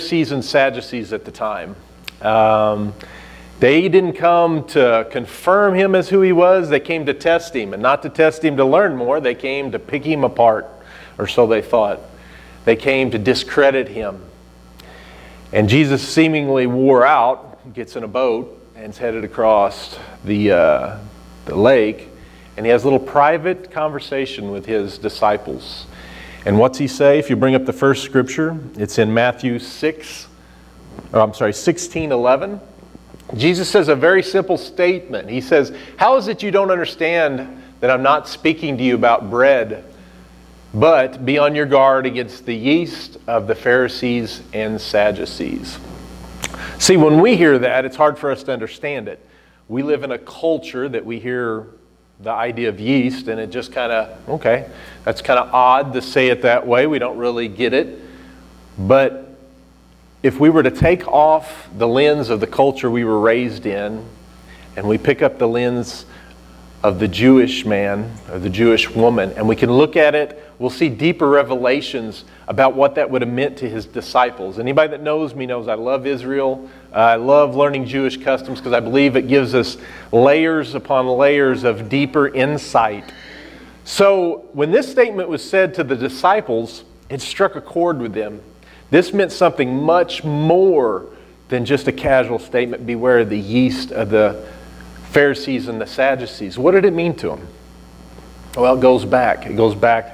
Pharisees and Sadducees at the time. They didn't come to confirm him as who he was. They came to test him, and not to test him to learn more. They came to pick him apart, or so they thought. They came to discredit him. And Jesus seemingly wore out, gets in a boat, and is headed across the lake, and he has a little private conversation with his disciples. And what's he say? If you bring up the first scripture, it's in Matthew 16:11. Jesus says a very simple statement. He says, "How is it you don't understand that I'm not speaking to you about bread, but be on your guard against the yeast of the Pharisees and Sadducees?" See, when we hear that, it's hard for us to understand it. We live in a culture that we hear the idea of yeast, and it just kind of, okay, that's kind of odd to say it that way. We don't really get it. But if we were to take off the lens of the culture we were raised in, and we pick up the lens of the Jewish man or the Jewish woman, and we can look at it, we'll see deeper revelations about what that would have meant to his disciples. Anybody that knows me knows I love Israel. I love learning Jewish customs because I believe it gives us layers upon layers of deeper insight. So when this statement was said to the disciples, it struck a chord with them. This meant something much more than just a casual statement, beware of the yeast of the Pharisees and the Sadducees. What did it mean to them? Well, it goes back. It goes back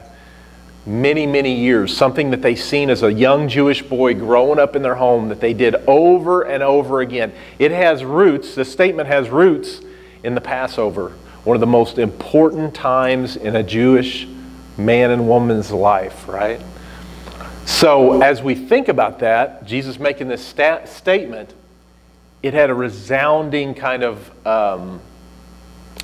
many, many years. Something that they seen as a young Jewish boy growing up in their home that they did over and over again. It has roots. The statement has roots in the Passover, one of the most important times in a Jewish man and woman's life, right? So as we think about that, Jesus making this statement, it had a resounding kind of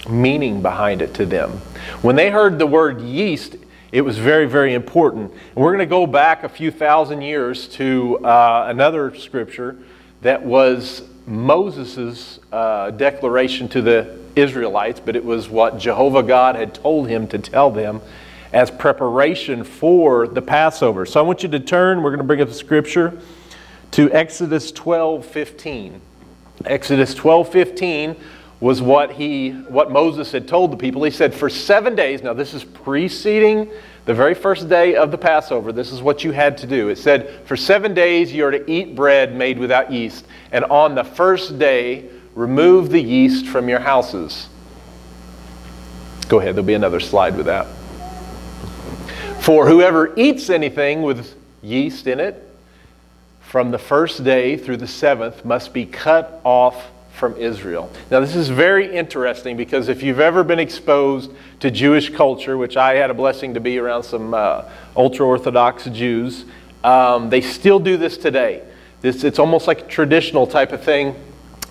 meaning behind it to them. When they heard the word yeast, it was very, very important. And we're going to go back a few thousand years to another scripture that was Moses' declaration to the Israelites, but it was what Jehovah God had told him to tell them as preparation for the Passover. So I want you to turn, we're going to bring up the scripture, to Exodus 12:15. Exodus 12:15 was what Moses had told the people. He said, for 7 days, now this is preceding the very first day of the Passover, this is what you had to do. It said, for 7 days you are to eat bread made without yeast, and on the first day remove the yeast from your houses. Go ahead, there'll be another slide with that. For whoever eats anything with yeast in it, from the first day through the seventh, must be cut off from Israel. Now this is very interesting because if you've ever been exposed to Jewish culture, which I had a blessing to be around some ultra-Orthodox Jews, they still do this today. It's almost like a traditional type of thing.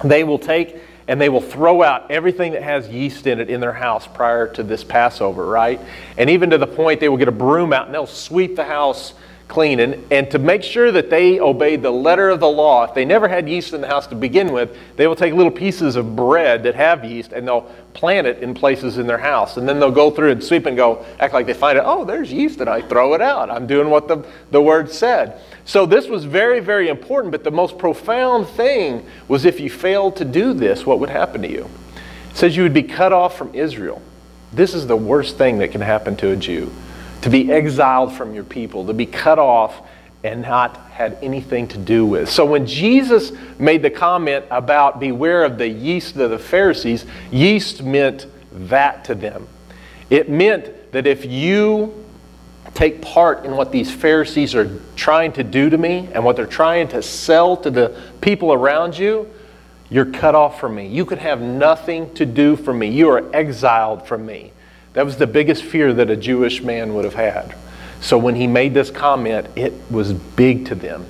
They will take and they will throw out everything that has yeast in it in their house prior to this Passover, right? And even to the point they will get a broom out and they'll sweep the house clean. And to make sure that they obeyed the letter of the law, if they never had yeast in the house to begin with, they will take little pieces of bread that have yeast and they'll plant it in places in their house. And then they'll go through and sweep and go, act like they find it, oh, there's yeast, and I throw it out. I'm doing what the word said. So this was very, very important, but the most profound thing was if you failed to do this, what would happen to you? It says you would be cut off from Israel. This is the worst thing that can happen to a Jew. To be exiled from your people, to be cut off and not had anything to do with. So when Jesus made the comment about beware of the yeast of the Pharisees, yeast meant that to them. It meant that if you take part in what these Pharisees are trying to do to me and what they're trying to sell to the people around you, you're cut off from me. You could have nothing to do for me. You are exiled from me. That was the biggest fear that a Jewish man would have had. So when he made this comment, it was big to them.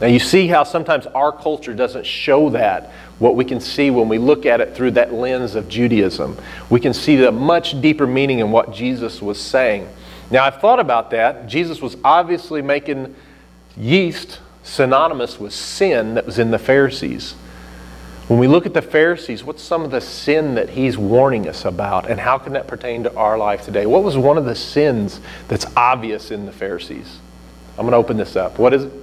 Now you see how sometimes our culture doesn't show that, what we can see when we look at it through that lens of Judaism. We can see the much deeper meaning in what Jesus was saying. Now I've thought about that. Jesus was obviously making yeast synonymous with sin that was in the Pharisees. When we look at the Pharisees, what's some of the sin that he's warning us about, and how can that pertain to our life today? What was one of the sins that's obvious in the Pharisees? I'm going to open this up. What is it?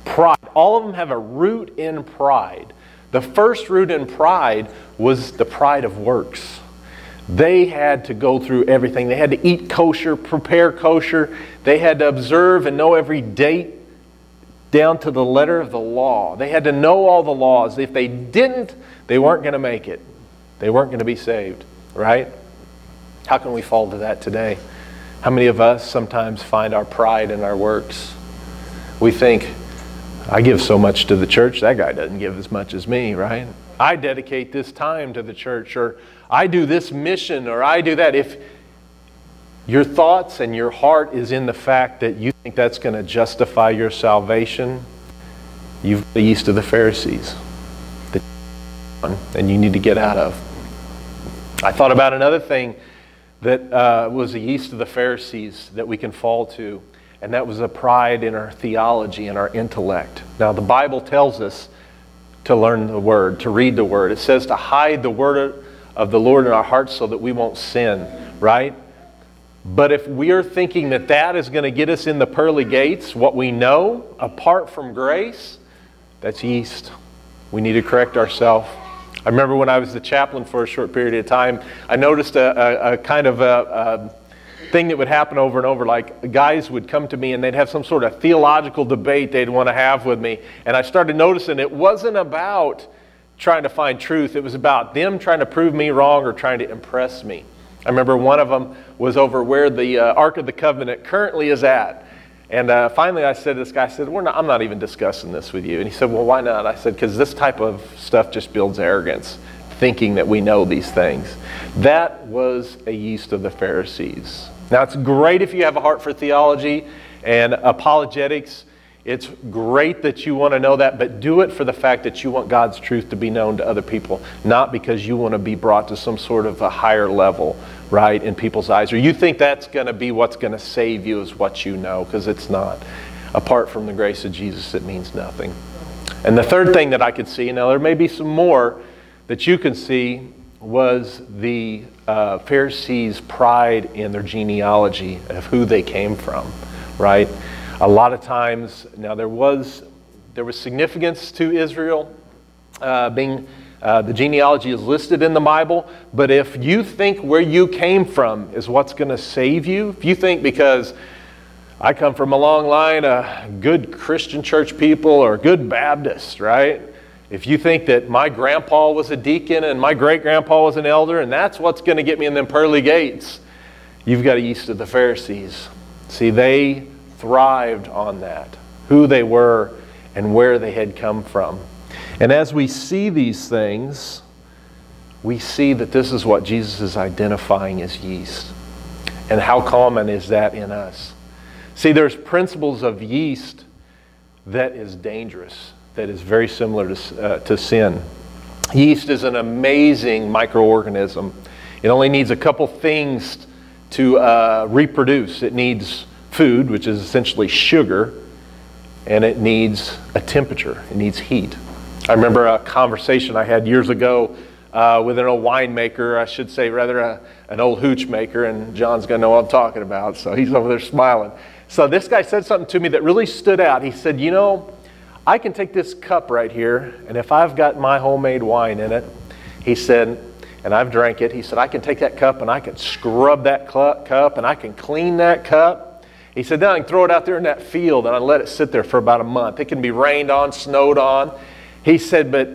Pride. All of them have a root in pride. The first root in pride was the pride of works. They had to go through everything. They had to eat kosher, prepare kosher. They had to observe and know every date down to the letter of the law. They had to know all the laws. If they didn't, they weren't going to make it. They weren't going to be saved, right? How can we fall to that today? How many of us sometimes find our pride in our works? We think, I give so much to the church, that guy doesn't give as much as me, right? I dedicate this time to the church, or I do this mission, or I do that. If your thoughts and your heart is in the fact that you think that's going to justify your salvation, you've got the yeast of the Pharisees and you need to get out of. I thought about another thing that was the yeast of the Pharisees that we can fall to, and that was a pride in our theology and our intellect. Now, the Bible tells us to learn the Word, to read the Word. It says to hide the Word of the Lord in our hearts so that we won't sin, right? But if we are thinking that that is going to get us in the pearly gates, what we know, apart from grace, that's yeast. We need to correct ourselves. I remember when I was the chaplain for a short period of time, I noticed a kind of a thing that would happen over and over. Like, guys would come to me and they'd have some sort of theological debate they'd want to have with me. And I started noticing it wasn't about trying to find truth. It was about them trying to prove me wrong or trying to impress me. I remember one of them was over where the Ark of the Covenant currently is at. And finally I said to this guy, I said, I'm not even discussing this with you. And he said, well, why not? I said, because this type of stuff just builds arrogance, thinking that we know these things. That was a yeast of the Pharisees. Now, it's great if you have a heart for theology and apologetics. It's great that you want to know that, but do it for the fact that you want God's truth to be known to other people, not because you want to be brought to some sort of a higher level, right, in people's eyes, or you think that's going to be what's going to save you is what you know, because it's not. Apart from the grace of Jesus, it means nothing. And the third thing that I could see, now there may be some more that you can see, was the Pharisees' pride in their genealogy of who they came from, right? A lot of times, now there was significance to Israel being the genealogy is listed in the Bible, but if you think where you came from is what's going to save you, if you think because I come from a long line of good Christian church people or good Baptists, right? If you think that my grandpa was a deacon and my great-grandpa was an elder and that's what's going to get me in them pearly gates, you've got a yeast of the Pharisees. See, they thrived on that, who they were and where they had come from. And as we see these things, we see that this is what Jesus is identifying as yeast. And how common is that in us? See, there's principles of yeast that is dangerous, that is very similar to sin. Yeast is an amazing microorganism. It only needs a couple things to reproduce. It needs food, which is essentially sugar, and it needs a temperature. It needs heat. I remember a conversation I had years ago with an old winemaker, I should say rather an old hooch maker, and John's going to know what I'm talking about, so he's over there smiling. So this guy said something to me that really stood out. He said, you know, I can take this cup right here, and if I've got my homemade wine in it, he said, and I've drank it, he said, I can take that cup and I can scrub that cup and I can clean that cup. He said, then I can throw it out there in that field and I let it sit there for about a month. It can be rained on, snowed on. He said, but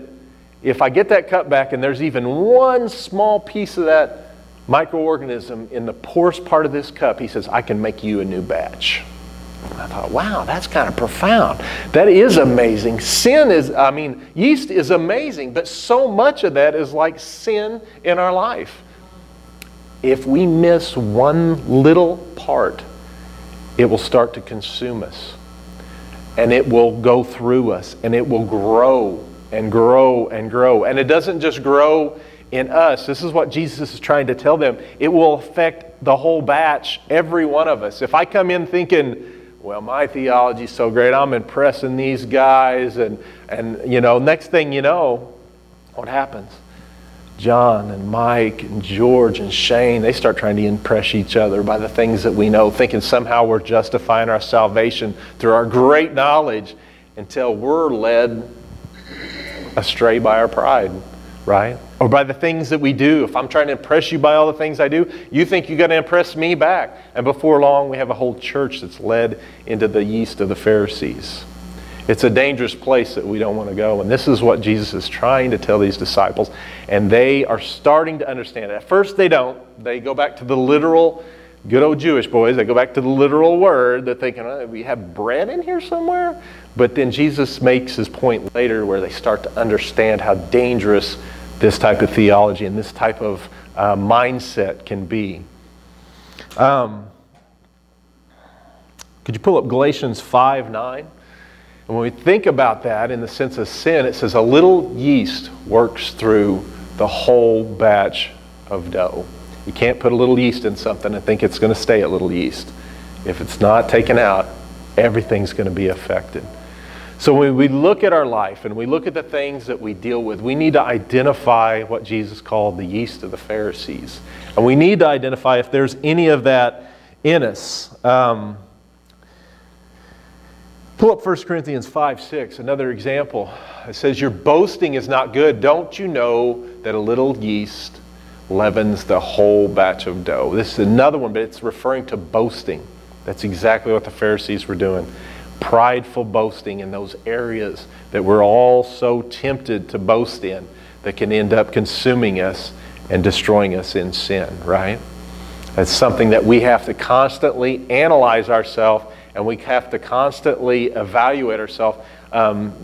if I get that cup back and there's even one small piece of that microorganism in the poorest part of this cup, he says, I can make you a new batch. And I thought, wow, that's kind of profound. That is amazing. Yeast is amazing, but so much of that is like sin in our life. If we miss one little part, it will start to consume us. And it will go through us. And it will grow and grow and grow. And it doesn't just grow in us. This is what Jesus is trying to tell them. It will affect the whole batch, every one of us. If I come in thinking, well, my theology's so great, I'm impressing these guys. And you know, next thing you know, what happens? John and Mike and George and Shane, they start trying to impress each other by the things that we know, thinking somehow we're justifying our salvation through our great knowledge. until we're led astray by our pride, right? Or by the things that we do. If I'm trying to impress you by all the things I do, you think you're going to impress me back. And before long, we have a whole church that's led into the yeast of the Pharisees. It's a dangerous place that we don't want to go. And this is what Jesus is trying to tell these disciples. And they are starting to understand it. At first they don't. They go back to the literal, good old Jewish boys, they go back to the literal word. They're thinking, oh, we have bread in here somewhere? But then Jesus makes his point later where they start to understand how dangerous this type of theology and this type of mindset can be. Could you pull up Galatians 5:9? And when we think about that in the sense of sin, it says a little yeast works through the whole batch of dough. You can't put a little yeast in something and think it's going to stay a little yeast. If it's not taken out, everything's going to be affected. So when we look at our life and we look at the things that we deal with, we need to identify what Jesus called the yeast of the Pharisees. And we need to identify if there's any of that in us. Pull up 1 Corinthians 5:6, another example. It says, your boasting is not good. Don't you know that a little yeast leavens the whole batch of dough? This is another one, but it's referring to boasting. That's exactly what the Pharisees were doing. Prideful boasting in those areas that we're all so tempted to boast in that can end up consuming us and destroying us in sin, right? That's something that we have to constantly analyze ourselves, and we have to constantly evaluate ourselves.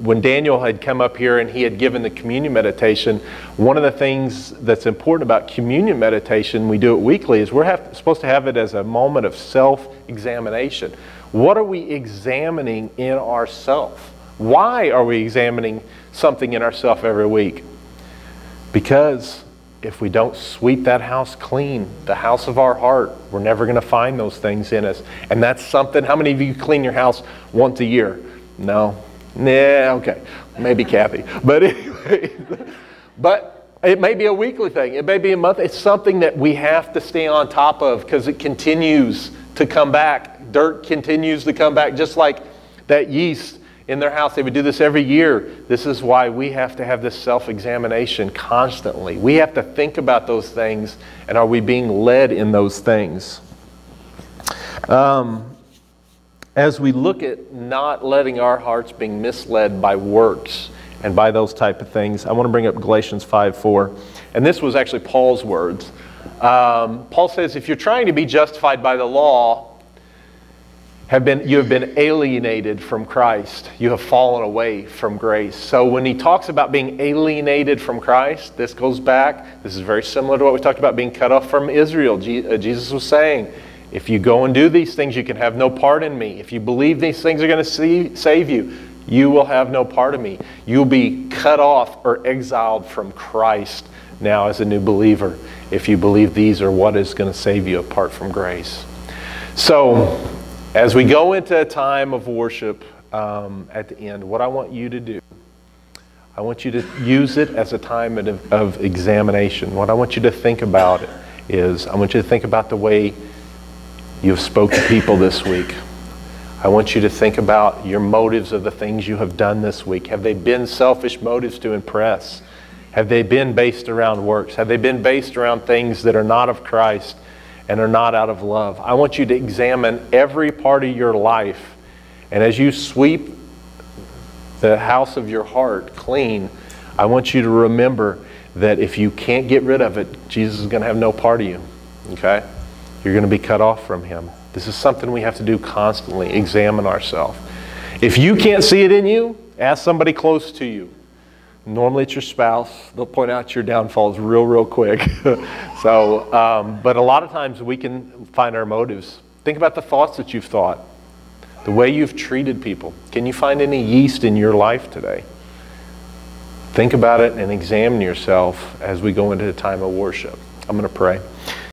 When Daniel had come up here and he had given the communion meditation, one of the things that's important about communion meditation, we do it weekly, is we're supposed to have it as a moment of self-examination. What are we examining in ourselves? Why are we examining something in ourselves every week? Because if we don't sweep that house clean, the house of our heart, we're never going to find those things in us. And that's something, how many of you clean your house once a year? No? Yeah, okay. Maybe Kathy. But anyway, but it may be a weekly thing. It may be a month. It's something that we have to stay on top of because it continues to come back. Dirt continues to come back, just like that yeast in their house. They would do this every year. This is why we have to have this self-examination constantly. We have to think about those things, and are we being led in those things? As we look at not letting our hearts being misled by works and by those type of things, I want to bring up Galatians 5:4. And this was actually Paul's words. Paul says, if you're trying to be justified by the law, you have been alienated from Christ. You have fallen away from grace. So when he talks about being alienated from Christ, this goes back. This is very similar to what we talked about being cut off from Israel. Jesus was saying, if you go and do these things, you can have no part in me. If you believe these things are going to save you, you will have no part of me. You'll be cut off or exiled from Christ now as a new believer if you believe these are what is going to save you apart from grace. So as we go into a time of worship at the end, what I want you to do, I want you to use it as a time of examination. What I want you to think about is, I want you to think about the way you've spoke to people this week. I want you to think about your motives of the things you have done this week. Have they been selfish motives to impress? Have they been based around works? Have they been based around things that are not of Christ and are not out of love? I want you to examine every part of your life. And as you sweep the house of your heart clean, I want you to remember that if you can't get rid of it, Jesus is going to have no part of you. Okay? You're going to be cut off from Him. This is something we have to do constantly, examine ourselves. If you can't see it in you, ask somebody close to you. Normally it's your spouse. They'll point out your downfalls real quick. But a lot of times we can find our motives. Think about the thoughts that you've thought, the way you've treated people. Can you find any yeast in your life today? Think about it and examine yourself as we go into the time of worship. I'm going to pray.